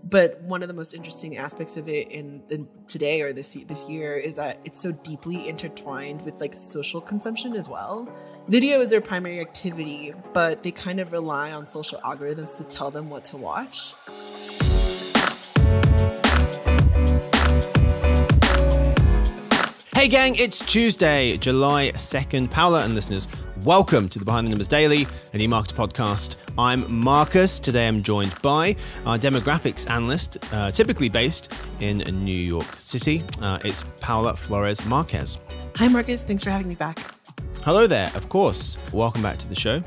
But one of the most interesting aspects of it in today or this year is that it's so deeply intertwined with like social consumption as well. Video is their primary activity, but they kind of rely on social algorithms to tell them what to watch. Hey gang, it's Tuesday, July 2nd. Paola and listeners, welcome to the Behind the Numbers Daily, an eMarketer podcast. I'm Marcus. Today I'm joined by our demographics analyst, typically based in New York City. It's Paola Flores-Marquez. Hi Marcus, thanks for having me back. Hello there, of course. Welcome back to the show.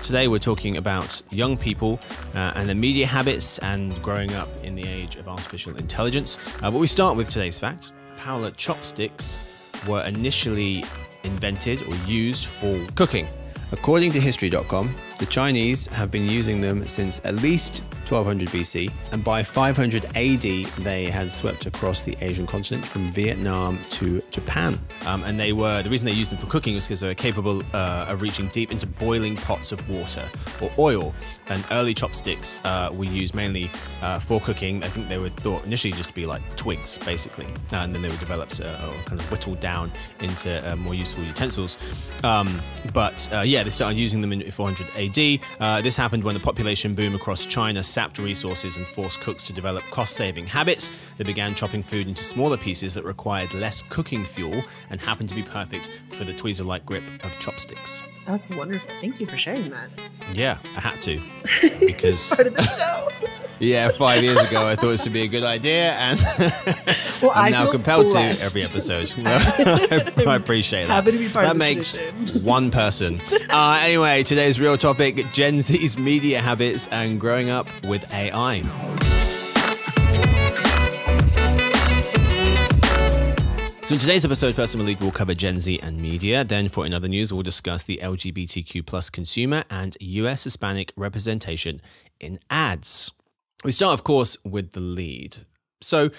Today we're talking about young people and their media habits and growing up in the age of artificial intelligence. But we start with today's fact. Paola, chopsticks were initially invented or used for cooking. According to History.com, the Chinese have been using them since at least 1200 BC, and by 500 AD, they had swept across the Asian continent from Vietnam to Japan. And the reason they used them for cooking was because they were capable of reaching deep into boiling pots of water or oil. And early chopsticks were used mainly for cooking. I think they were thought initially just to be like twigs, basically. And then they were developed or kind of whittled down into more useful utensils. Yeah, they started using them in 400 AD. This happened when the population boom across China sapped resources and forced cooks to develop cost-saving habits. They began chopping food into smaller pieces that required less cooking fuel and happened to be perfect for the tweezer-like grip of chopsticks. That's wonderful. Thank you for sharing that. Yeah, I had to. Because part of the show. Yeah, 5 years ago I thought this would be a good idea, and well, I'm now compelled blessed. to every episode. I appreciate that. Happy to be part that of this makes tradition. one person. Anyway, today's real topic, Gen Z's media habits and growing up with AI. So in today's episode, first in the lead, we'll cover Gen Z and media. Then for another news, we'll discuss the LGBTQ+ consumer and US Hispanic representation in ads. We start, of course, with the lead. So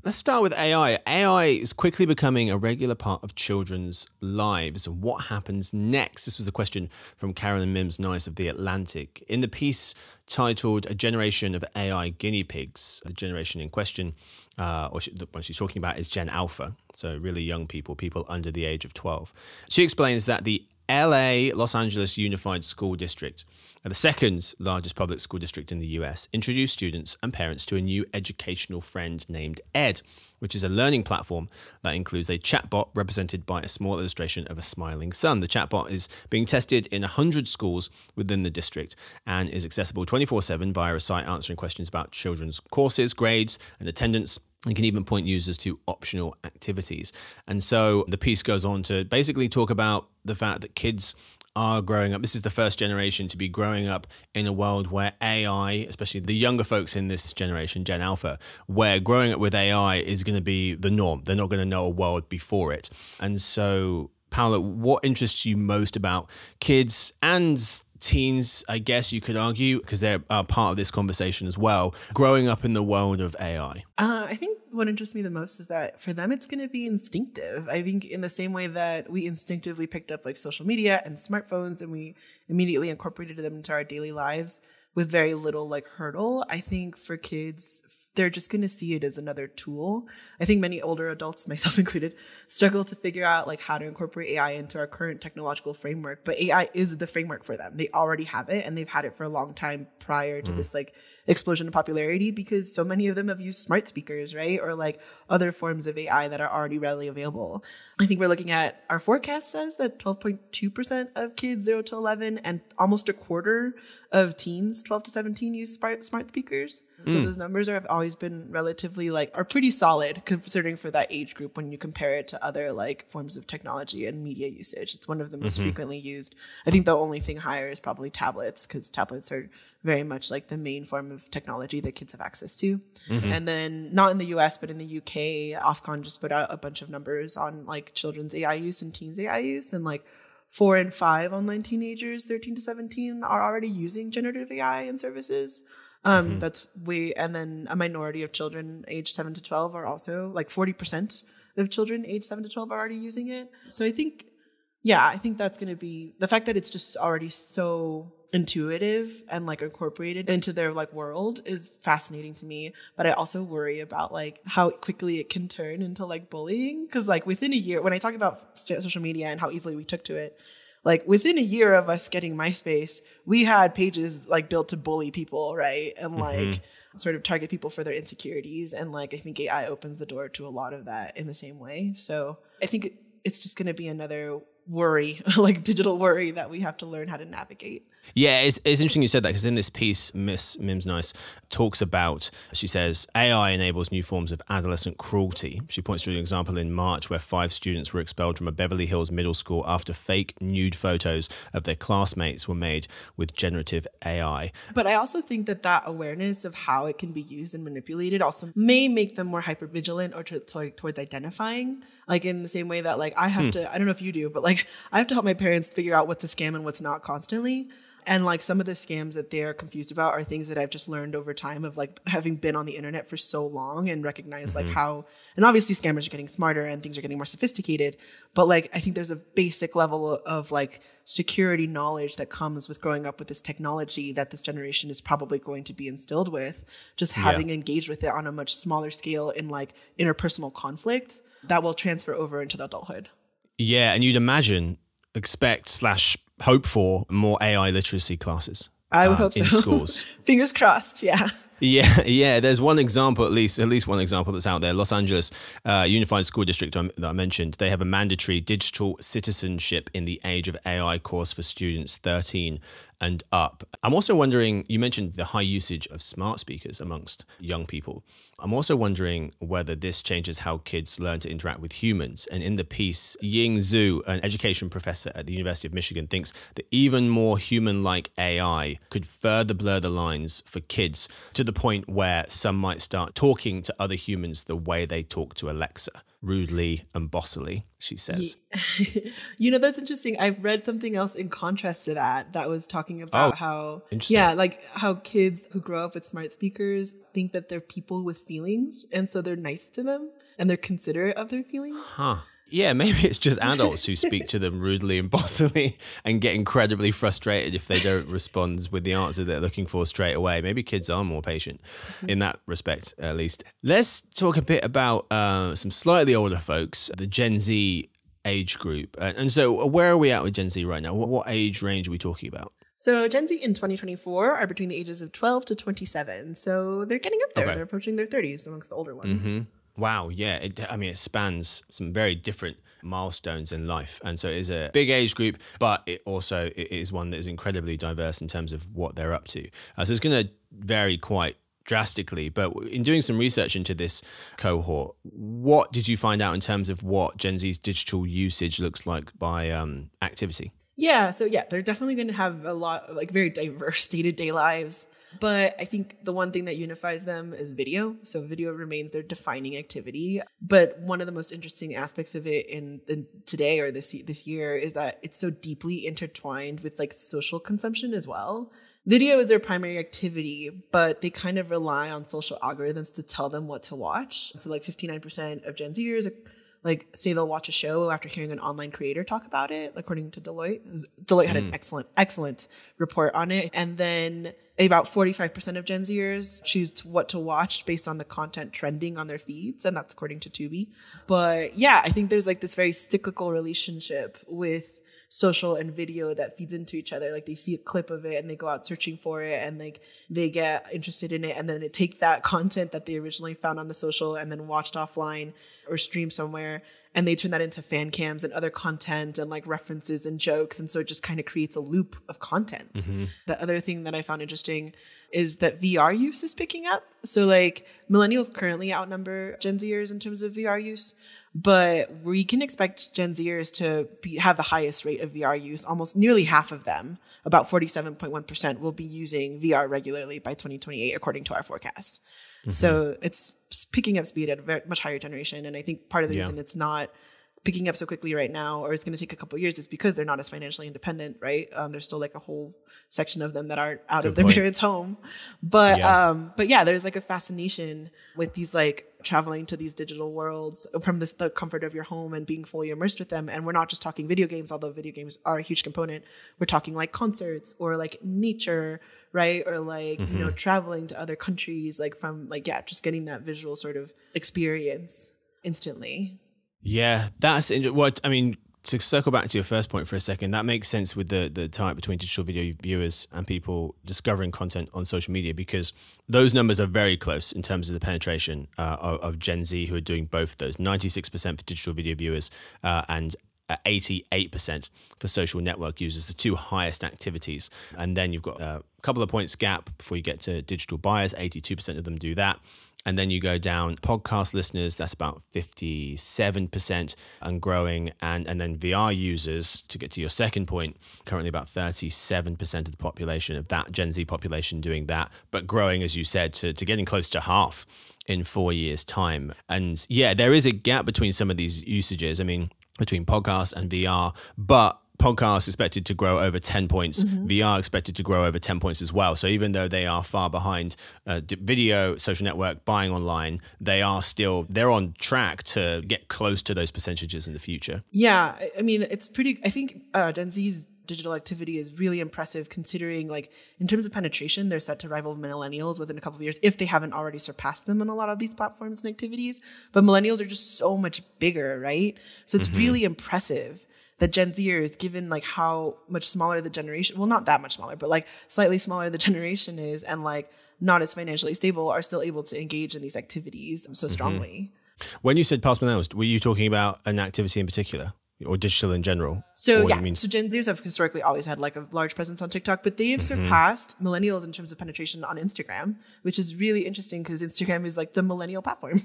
let's start with AI. AI is quickly becoming a regular part of children's lives. What happens next? This was a question from Carolyn Mims-Nice of The Atlantic. In the piece titled A Generation of AI Guinea Pigs, the generation in question, the one she's talking about is Gen Alpha, so really young people under the age of 12. She explains that the LA, Los Angeles Unified School District, the second largest public school district in the US, introduced students and parents to a new educational friend named Ed, which is a learning platform that includes a chatbot represented by a small illustration of a smiling sun. The chatbot is being tested in 100 schools within the district and is accessible 24/7 via a site answering questions about children's courses, grades, and attendance, and can even point users to optional activities. And so the piece goes on to basically talk about the fact that kids are growing up. This is the first generation to be growing up in a world where AI, especially the younger folks in this generation, Gen Alpha, where growing up with AI is going to be the norm. They're not going to know a world before it. And so, Paola, what interests you most about kids and teens, I guess you could argue, because they're part of this conversation as well, growing up in the world of AI? I think what interests me the most is that for them, it's going to be instinctive. I think in the same way that we instinctively picked up like social media and smartphones and we immediately incorporated them into our daily lives with very little like hurdle, I think for kids, they're just going to see it as another tool. I think many older adults, myself included, struggle to figure out like how to incorporate AI into our current technological framework. But AI is the framework for them. They already have it, and they've had it for a long time prior to this like explosion of popularity, because so many of them have used smart speakers, right? Or like other forms of AI that are already readily available. I think we're looking at, our forecast says that 12.2% of kids 0 to 11 and almost a quarter of teens 12 to 17 use smart speakers. So those numbers have always been relatively are pretty solid considering for that age group when you compare it to other like forms of technology and media usage. It's one of the most frequently used. I think the only thing higher is probably tablets, because tablets are very much like the main form of technology that kids have access to. And then not in the US, but in the UK, Ofcom just put out a bunch of numbers on like children's AI use and teens AI use, and like 4 in 5 online teenagers 13 to 17 are already using generative AI and services. That's and then a minority of children aged 7 to 12 are also like 40% of children aged 7 to 12 are already using it. So I think Yeah, I think that's going to be the fact that it's just already so intuitive and like incorporated into their like world is fascinating to me. But I also worry about like how quickly it can turn into like bullying. Because like within a year, when I talk about social media and how easily we took to it, like within a year of us getting MySpace, we had pages like built to bully people, right? And like sort of target people for their insecurities. And like I think AI opens the door to a lot of that in the same way. So I think it's just going to be another worry, like digital worry that we have to learn how to navigate. Yeah, it's interesting you said that, because in this piece, Miss Mims Nice talks about, she says, AI enables new forms of adolescent cruelty. She points to an example in March where 5 students were expelled from a Beverly Hills middle school after fake nude photos of their classmates were made with generative AI. But I also think that that awareness of how it can be used and manipulated also may make them more hypervigilant or towards identifying. Like in the same way that like I have to, I don't know if you do, but like I have to help my parents figure out what's a scam and what's not constantly. And like some of the scams that they're confused about are things that I've just learned over time of like having been on the internet for so long and recognize like how, and obviously scammers are getting smarter and things are getting more sophisticated. But like, I think there's a basic level of like security knowledge that comes with growing up with this technology that this generation is probably going to be instilled with, just having engaged with it on a much smaller scale in like interpersonal conflict that will transfer over into the adulthood. Yeah. And you'd hope for more AI literacy classes. I would hope so. In schools. Fingers crossed, yeah. Yeah. There's one example, at least one example that's out there. Los Angeles Unified School District that I mentioned, they have a mandatory digital citizenship in the age of AI course for students 13 and up. I'm also wondering, you mentioned the high usage of smart speakers amongst young people. I'm also wondering whether this changes how kids learn to interact with humans. And in the piece, Ying Zhu, an education professor at the University of Michigan, thinks that even more human-like AI could further blur the lines for kids to the point where some might start talking to other humans the way they talk to Alexa. Rudely and bossily, she says. You know, that's interesting. I've read something else in contrast to that was talking about how kids who grow up with smart speakers think that they're people with feelings, and so they're nice to them and they're considerate of their feelings. Yeah, maybe it's just adults who speak to them rudely and bossily and get incredibly frustrated if they don't respond with the answer they're looking for straight away. Maybe kids are more patient in that respect, at least. Let's talk a bit about some slightly older folks, the Gen Z age group. And so where are we at with Gen Z right now? What age range are we talking about? So Gen Z in 2024 are between the ages of 12 to 27. So they're getting up there. Okay. They're approaching their 30s amongst the older ones. Wow, yeah. It spans some very different milestones in life. And so it is a big age group, but it is one that is incredibly diverse in terms of what they're up to. So it's going to vary quite drastically. But in doing some research into this cohort, what did you find out in terms of what Gen Z's digital usage looks like by activity? Yeah, so they're definitely going to have a lot of like very diverse day-to-day lives. But I think the one thing that unifies them is video. So video remains their defining activity. But one of the most interesting aspects of it in today or this year is that it's so deeply intertwined with like social consumption as well. Video is their primary activity, but they kind of rely on social algorithms to tell them what to watch. So like 59% of Gen Zers like say they'll watch a show after hearing an online creator talk about it, according to Deloitte. Deloitte had an excellent report on it. And then about 45% of Gen Zers choose what to watch based on the content trending on their feeds. And that's according to Tubi. But yeah, I think there's like this very cyclical relationship with social and video that feeds into each other. Like they see a clip of it and they go out searching for it and like they get interested in it, and then they take that content that they originally found on the social and then watched offline or streamed somewhere, and they turn that into fan cams and other content and like references and jokes. And so it just kind of creates a loop of content. The other thing that I found interesting is that VR use is picking up. So like millennials currently outnumber Gen Zers in terms of VR use. But we can expect Gen Zers to have the highest rate of VR use. Almost nearly half of them, about 47.1%, will be using VR regularly by 2028, according to our forecast. So it's picking up speed at a very much higher generation. And I think part of the reason it's not picking up so quickly right now, or it's going to take a couple of years, is because they're not as financially independent, right? There's still like a whole section of them that aren't out of their parents' home. But yeah, there's like a fascination with these like traveling to these digital worlds from the comfort of your home and being fully immersed with them. And we're not just talking video games, although video games are a huge component. We're talking like concerts or like nature, right? Or like, you know, traveling to other countries, like from like, yeah, just getting that visual sort of experience instantly. Yeah, that's what I mean. To circle back to your first point for a second, that makes sense with the tie between digital video viewers and people discovering content on social media, because those numbers are very close in terms of the penetration of Gen Z who are doing both of those. 96% for digital video viewers and 88% for social network users, the two highest activities. And then you've got a couple of points gap before you get to digital buyers. 82% of them do that. And then you go down podcast listeners, that's about 57% and growing. And then VR users, to get to your second point, currently about 37% of the population, of that Gen Z population doing that, but growing, as you said, to getting close to half in 4 years' time. And yeah, there is a gap between some of these usages. I mean, between podcasts and VR, but podcasts expected to grow over 10 points, VR expected to grow over 10 points as well. So even though they are far behind video, social network, buying online, they're on track to get close to those percentages in the future. Yeah, I mean, I think Gen Z's digital activity is really impressive, considering like in terms of penetration, they're set to rival millennials within a couple of years, if they haven't already surpassed them on a lot of these platforms and activities. But millennials are just so much bigger, right? So it's really impressive that Gen Zers, given like how much smaller the generation, well, not that much smaller, but like slightly smaller the generation is, and like not as financially stable, are still able to engage in these activities so strongly. When you said past millennials, were you talking about an activity in particular, or digital in general? So yeah, so Gen Zers have historically always had like a large presence on TikTok, but they have surpassed millennials in terms of penetration on Instagram, which is really interesting because Instagram is like the millennial platform.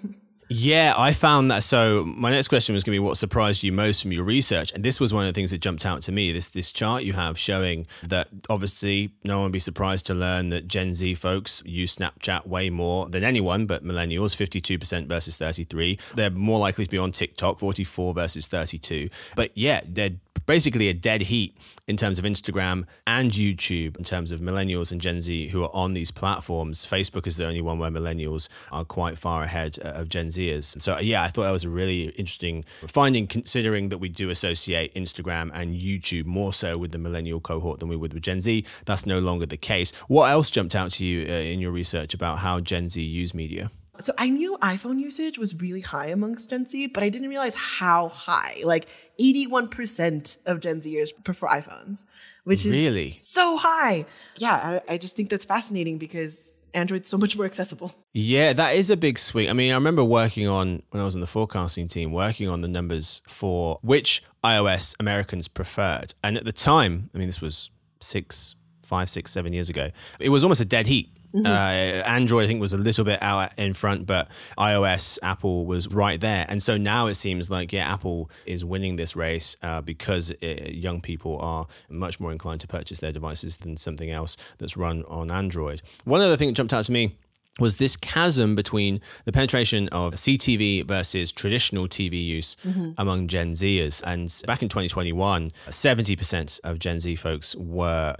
Yeah, I found that. So my next question was going to be what surprised you most from your research. And this was one of the things that jumped out to me, this chart you have showing that obviously no one would be surprised to learn that Gen Z folks use Snapchat way more than anyone, but millennials, 52% versus 33%. They're more likely to be on TikTok, 44 versus 32. But yeah, they're basically a dead heat in terms of Instagram and YouTube, in terms of millennials and Gen Z who are on these platforms. Facebook is the only one where millennials are quite far ahead of Gen Zers. So yeah, I thought that was a really interesting finding, considering that we do associate Instagram and YouTube more so with the millennial cohort than we would with Gen Z. That's no longer the case. What else jumped out to you in your research about how Gen Z use media? So I knew iPhone usage was really high amongst Gen Z, but I didn't realize how high. Like 81% of Gen Zers prefer iPhones, which is really so high. Yeah, I just think that's fascinating because Android's so much more accessible. Yeah, that is a big swing. I mean, I remember working on, when I was on the forecasting team, working on the numbers for which iOS Americans preferred. And at the time, I mean, this was 5, 6, 7 years ago, it was almost a dead heat. Android, I think, was a little bit out in front, but iOS, Apple was right there. And so now it seems like, yeah, Apple is winning this race because young people are much more inclined to purchase their devices than something else that's run on Android. One other thing that jumped out to me was this chasm between the penetration of CTV versus traditional TV use among Gen Zers. And back in 2021, 70% of Gen Z folks were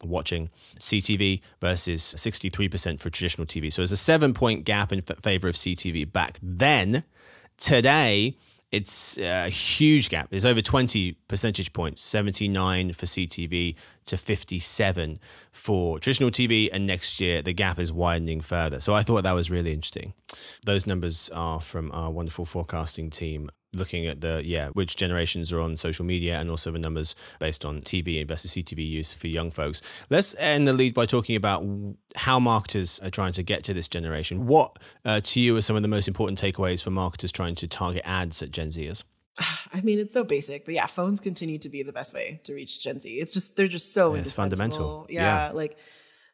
watching CTV versus 63% for traditional TV. So there's a 7-point gap in favor of CTV back then. Today, it's a huge gap. There's over 20 percentage points, 79 for CTV to 57 for traditional TV. And next year, the gap is widening further. So I thought that was really interesting. Those numbers are from our wonderful forecasting team, looking at which generations are on social media, and also the numbers based on TV versus CTV use for young folks. Let's end the lead by talking about how marketers are trying to get to this generation. What to you are some of the most important takeaways for marketers trying to target ads at Gen Zers? I mean, it's so basic, but yeah, phones continue to be the best way to reach Gen Z. They're just so it's fundamental. Yeah, like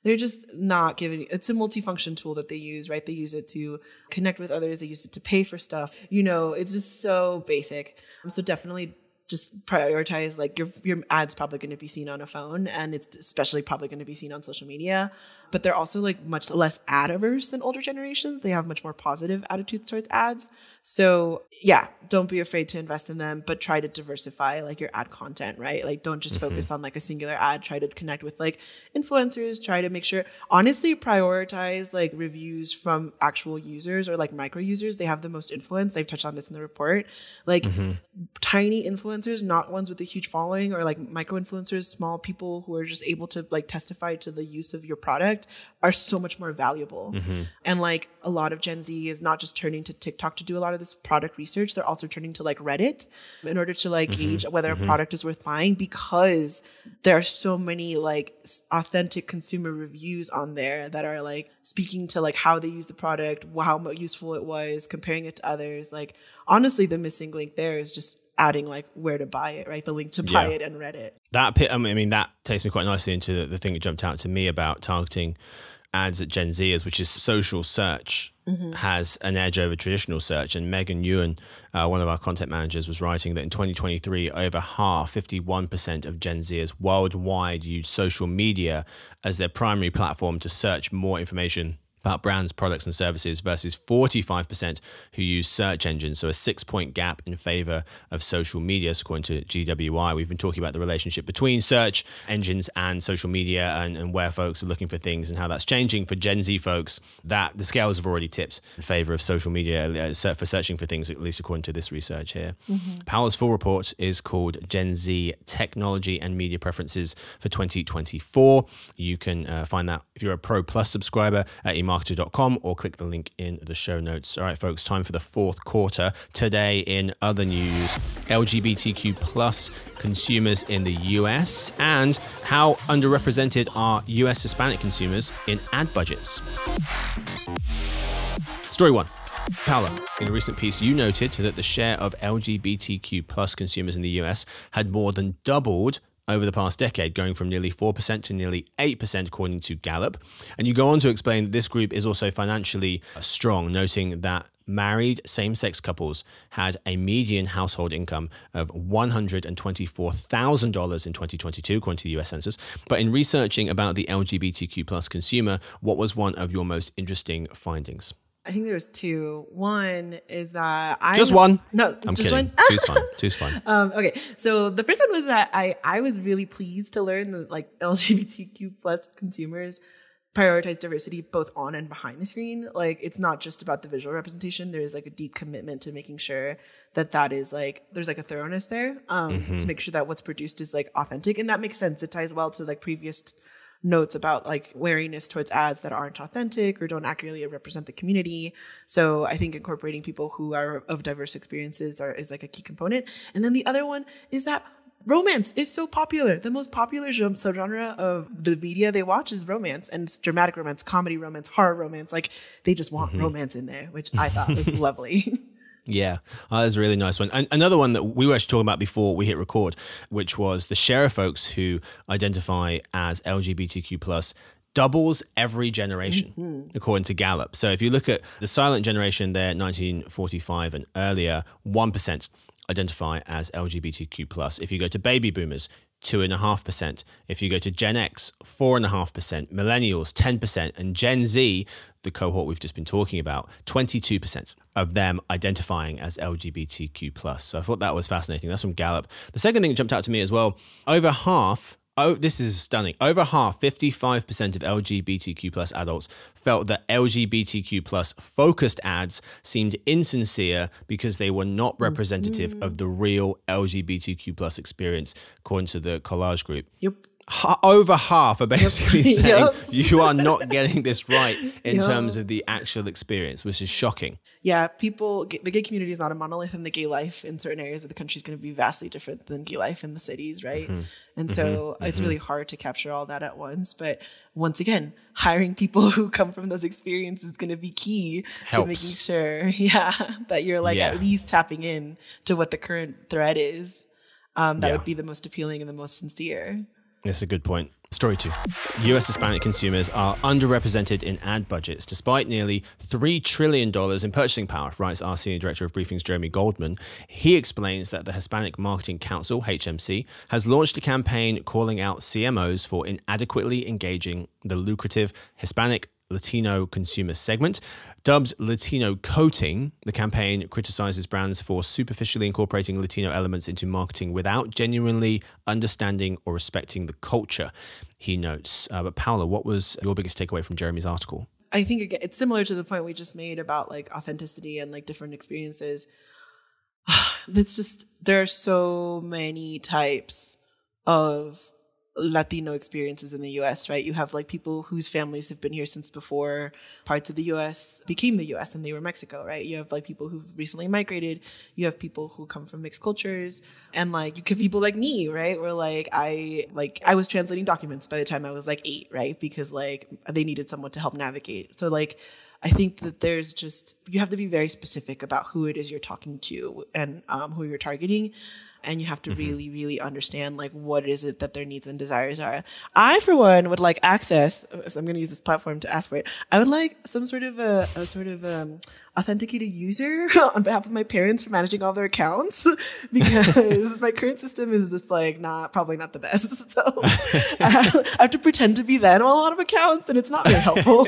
they're just not giving. It's a multifunction tool that they use, right? They use it to connect with others. They use it to pay for stuff. It's just so basic. So definitely just prioritize, like your ad's probably going to be seen on a phone, and it's especially probably going to be seen on social media. but they're also like much less ad averse than older generations. They have much more positive attitudes towards ads. So yeah, don't be afraid to invest in them, but try to diversify like your ad content, right? Like don't just focus on like a singular ad. Try to connect with like influencers. Try to make sure, honestly, prioritize like reviews from actual users or like micro users. They have the most influence. They've touched on this in the report. Like tiny influencers, not ones with a huge following, or like micro influencers, small people who are just able to like testify to the use of your product, are so much more valuable. And like a lot of Gen Z is not just turning to TikTok to do a lot of this product research. They're also turning to like Reddit in order to like gauge whether a product is worth buying, because there are so many like authentic consumer reviews on there that are like speaking to like how they use the product, how useful it was, comparing it to others. Like honestly, the missing link there is just adding like where to buy it, right? The link to buy it and Reddit. That takes me quite nicely into the thing that jumped out to me about targeting ads at Gen Zers, which is social search has an edge over traditional search. And Megan Ewan, one of our content managers, was writing that in 2023, over half, 51% of Gen Zers worldwide use social media as their primary platform to search more information about brands, products, and services versus 45% who use search engines. So a 6-point gap in favor of social media, according to GWI. We've been talking about the relationship between search engines and social media, and where folks are looking for things and how that's changing. For Gen Z folks, that the scales have already tipped in favor of social media for searching for things, at least according to this research here. Paola's full report is called Gen Z Technology and Media Preferences for 2024. You can find that if you're a Pro Plus subscriber at EMARKETER.com, or click the link in the show notes. All right, folks, time for the fourth quarter. Today in other news, LGBTQ plus consumers in the US, and how underrepresented are US Hispanic consumers in ad budgets. Story one. Paola, in a recent piece, you noted that the share of LGBTQ plus consumers in the US had more than doubled over the past decade, going from nearly 4% to nearly 8%, according to Gallup. And you go on to explain that this group is also financially strong, noting that married same-sex couples had a median household income of $124,000 in 2022, according to the US Census. But in researching about the LGBTQ plus consumer, what was one of your most interesting findings? I think there's two. One is that Just one? No, I'm just kidding. one. Two's fine. Okay, so the first one was that I was really pleased to learn that like LGBTQ plus consumers prioritize diversity both on and behind the screen. Like it's not just about the visual representation. There's like a deep commitment to making sure that is like there's like a thoroughness there to make sure that what's produced is like authentic, and that makes sense. It ties well to like previous notes about like wariness towards ads that aren't authentic or don't accurately represent the community. So I think incorporating people who are of diverse experiences is like a key component. And then the other one is that romance is so popular. The most popular subgenre of the media they watch is romance, and it's dramatic romance, comedy romance, horror romance. Like they just want romance in there, which I thought was lovely. Yeah, that's a really nice one. And another one that we were actually talking about before we hit record, which was the share of folks who identify as LGBTQ plus doubles every generation, according to Gallup. So if you look at the silent generation there, 1945 and earlier, 1% identify as LGBTQ plus. If you go to baby boomers, 2.5%. If you go to Gen X, 4.5%, millennials, 10%, and Gen Z, the cohort we've just been talking about, 22% of them identifying as LGBTQ+. So I thought that was fascinating. That's from Gallup. The second thing that jumped out to me as well, over half, this is stunning, over half, 55% of LGBTQ+ adults felt that LGBTQ+ focused ads seemed insincere because they were not representative of the real LGBTQ+ experience, according to the Collage Group. Yep. Over half are basically saying you are not getting this right in terms of the actual experience, which is shocking. Yeah, the gay community is not a monolith, and the gay life in certain areas of the country is going to be vastly different than gay life in the cities, right? And so it's really hard to capture all that at once. But once again, hiring people who come from those experiences is going to be key to making sure, that you're like at least tapping in to what the current thread is. That would be the most appealing and the most sincere. That's a good point. Story 2. US Hispanic consumers are underrepresented in ad budgets despite nearly $3 trillion in purchasing power, writes our Senior Director of Briefings, Jeremy Goldman. He explains that the Hispanic Marketing Council, HMC, has launched a campaign calling out CMOs for inadequately engaging the lucrative Hispanic Latino consumer segment. Dubbed Latino coating, the campaign criticizes brands for superficially incorporating Latino elements into marketing without genuinely understanding or respecting the culture, he notes. But Paola, what was your biggest takeaway from Jeremy's article? I think again, it's similar to the point we just made about like authenticity and like different experiences. It's just, there are so many types of Latino experiences in the US, right? You have like people whose families have been here since before parts of the US became the US and they were Mexico, right? You have like people who've recently migrated. You have people who come from mixed cultures. And like you have people like me, right? Where I was translating documents by the time I was like 8, right? Because like they needed someone to help navigate. So like I think that there's just, you have to be very specific about who it is you're talking to and who you're targeting. And you have to really, really understand like what is it that their needs and desires are. I, for one, would like access. So I'm going to use this platform to ask for it. I would like some sort of authenticated user on behalf of my parents for managing all their accounts, because my current system is just like probably not the best. So I have to pretend to be them on a lot of accounts, and it's not very helpful.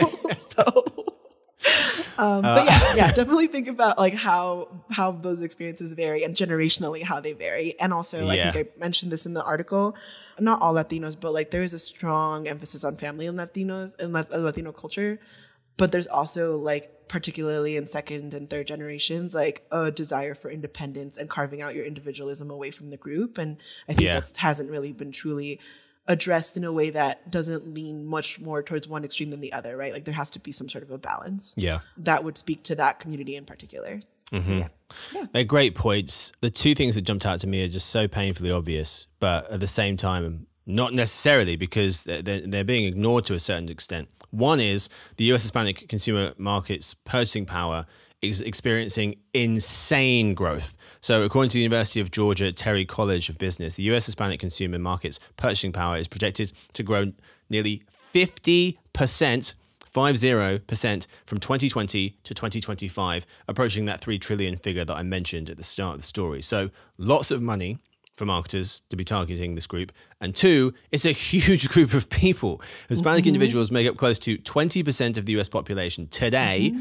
But yeah, definitely think about like how those experiences vary and generationally how they vary. And also, I think I mentioned this in the article, not all Latinos, but like there is a strong emphasis on family in Latinos and Latino culture. But there's also like, particularly in second and third generations, like a desire for independence and carving out your individualism away from the group. And I think that hasn't really been truly addressed in a way that doesn't lean much more towards one extreme than the other, right? Like there has to be some sort of a balance. Yeah. That would speak to that community in particular. So, They're great points. The two things that jumped out to me are just so painfully obvious, but at the same time, not necessarily, because they're being ignored to a certain extent. One is the US Hispanic consumer market's purchasing power is experiencing insane growth. So according to the University of Georgia Terry College of Business, the US Hispanic consumer market's purchasing power is projected to grow nearly 50%, 50% from 2020 to 2025, approaching that 3 trillion figure that I mentioned at the start of the story. So lots of money for marketers to be targeting this group. And two, it's a huge group of people. Hispanic individuals make up close to 20% of the US population today.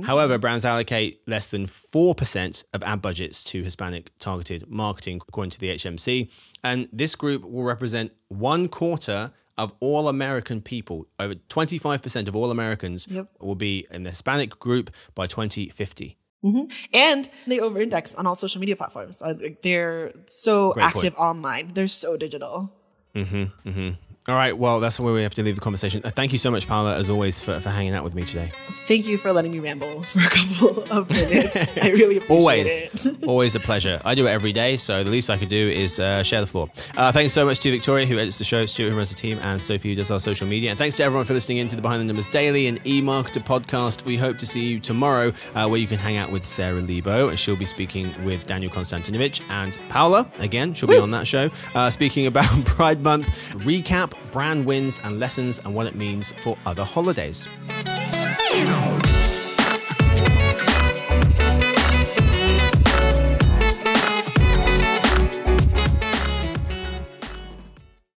However, brands allocate less than 4% of ad budgets to Hispanic targeted marketing, according to the HMC. And this group will represent 1/4 of all American people. Over 25% of all Americans will be in the Hispanic group by 2050. And they over-index on all social media platforms. They're so active online. They're so digital. All right, well, that's where we have to leave the conversation. Thank you so much, Paola, as always, for hanging out with me today. Thank you for letting me ramble for a couple of minutes. I really appreciate it. Always a pleasure. I do it every day, so the least I could do is share the floor. Thanks so much to Victoria, who edits the show, Stuart, who runs the team, and Sophie, who does our social media. And thanks to everyone for listening in to the Behind the Numbers Daily and eMarketer podcast. We hope to see you tomorrow, where you can hang out with Sarah Lebo, and she'll be speaking with Daniel Konstantinovich. And Paola, again, she'll be on that show, speaking about Pride Month, recap, brand wins and lessons, and what it means for other holidays.